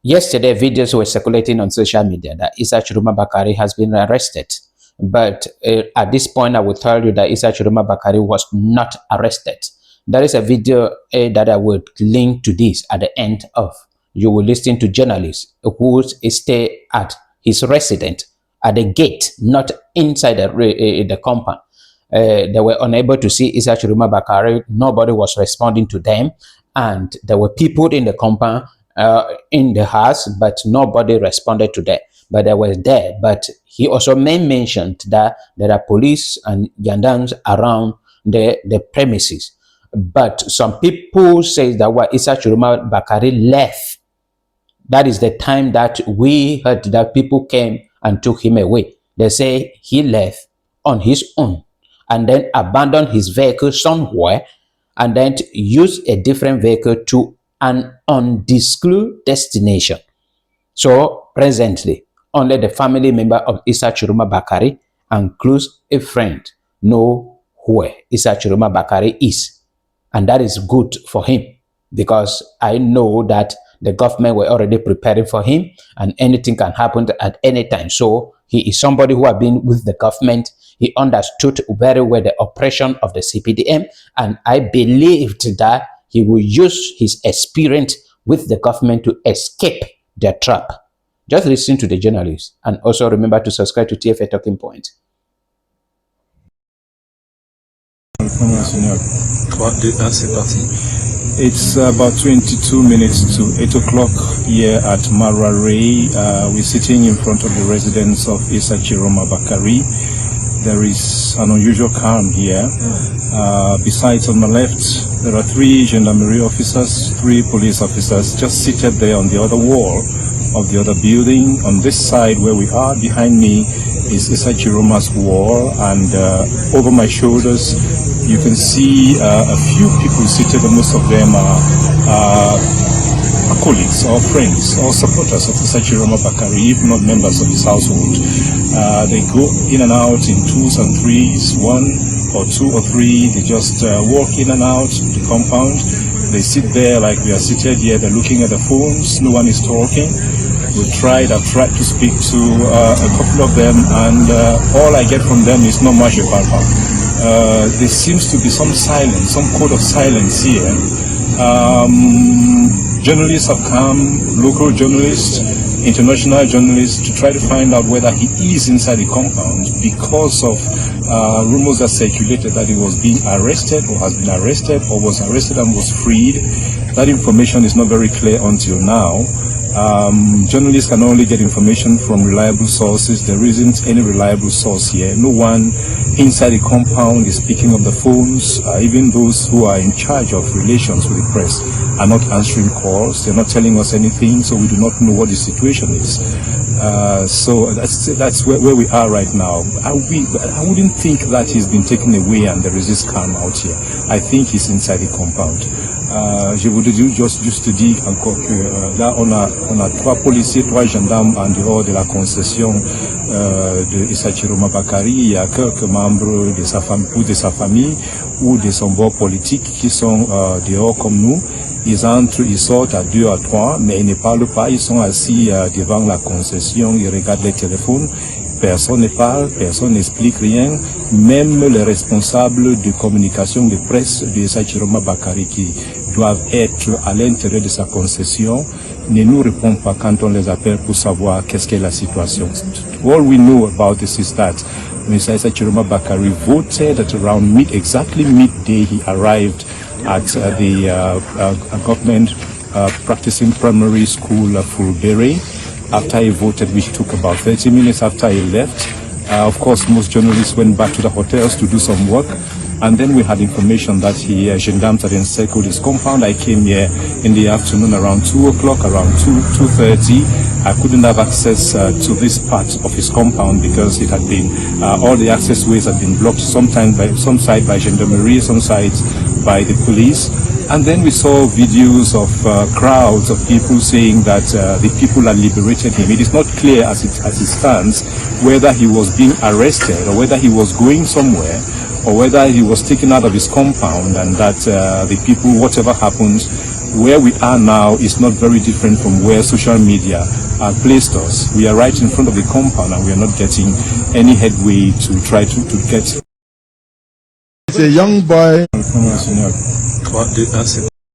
Yesterday, videos were circulating on social media that Issa Tchiroma Bakari has been arrested. But at this point, I will tell you that Issa Tchiroma Bakari was not arrested. There is a video that I would link to this at the end of. You will listen to journalists who stay at his residence at the gate, not inside the compound. They were unable to see Issa Tchiroma Bakari. Nobody was responding to them. And there were people in the compound, in the house, but nobody responded to that. But they were there. But he also mentioned that there are police and gendarmes around the premises. But some people say that what Issa Tchiroma Bakari left, that is the time that we heard that people came and took him away. They say he left on his own and then abandoned his vehicle somewhere and then used a different vehicle to an undisclosed destination. So presently, only the family member of Issa Tchiroma Bakari and close a friend know where Issa Tchiroma Bakari is. And that is good for him, because I know that the government were already preparing for him and anything can happen at any time. So he is somebody who has been with the government. He understood very well the operation of the CPDM, and I believed that he will use his experience with the government to escape their trap. Just listen to the journalists and also remember to subscribe to TFA Talking Point. It's about 22 minutes to 8 o'clock here at Marare. We're sitting in front of the residence of Issa Tchiroma Bakari. There is an unusual calm here. Besides, on the left, there are 3 gendarmerie officers, 3 police officers just seated there on the other wall of the other building. On this side where we are, behind me, is Issa Tchiroma's wall, and over my shoulders you can see a few people seated, and most of them are colleagues or friends or supporters of Issa Tchiroma Bakari, if not members of his household. They go in and out in 2s and 3s, 1 or 2 or 3. They just walk in and out the compound. They sit there like we are seated here. They're looking at the phones. No one is talking. I've tried to speak to a couple of them, and all I get from them is not much about there seems to be some silence, some code of silence here. Journalists have come, local journalists, international journalists, to try to find out whether he is inside the compound, because of rumors that circulated that he was being arrested or has been arrested or was arrested and was freed. That information is not very clear until now. Journalists can only get information from reliable sources. There isn't any reliable source here. No one inside the compound is picking up the phones. Even those who are in charge of relations with the press are not answering calls. They're not telling us anything, so we do not know what the situation is. So that's where we are right now. I wouldn't think that he's been taken away and there is this calm out here. I think he's inside the compound. Je voudrais juste te dire encore que là on a 3 policiers, 3 gendarmes en dehors de la concession de Issa Tchiroma Bakari. Il y a quelques membres de sa famille ou de sa famille ou de son bord politique qui sont dehors comme nous. Ils entrent, ils sortent à 2 à 3, mais ils ne parlent pas. Ils sont assis devant la concession, ils regardent les téléphones. Personne ne parle, personne n'explique rien. Même les responsables de communication de presse de Issa Tchiroma Bakari, qui doivent être à l'intérieur de sa concession, ne nous répondent pas quand on les appelle pour savoir qu'est-ce qu'est la situation. All we know about this is that Mr. Issa Tchiroma Bakari voted at around exactly midday. He arrived at the government practicing primary school Fulbere. After he voted, which took about 30 minutes after he left. Of course, most journalists went back to the hotels to do some work. And then we had information that gendarmes had encircled his compound. I came here in the afternoon around 2 o'clock, around 2:30. I couldn't have access to this part of his compound because it had been, all the access ways had been blocked, some side by gendarmerie, some sides by the police. And then we saw videos of crowds of people saying that the people had liberated him. It is not clear as it stands whether he was being arrested or whether he was going somewhere or whether he was taken out of his compound, and that the people, whatever happens, where we are now is not very different from where social media placed us. We are right in front of the compound and we are not getting any headway to try to get. It's a young boy.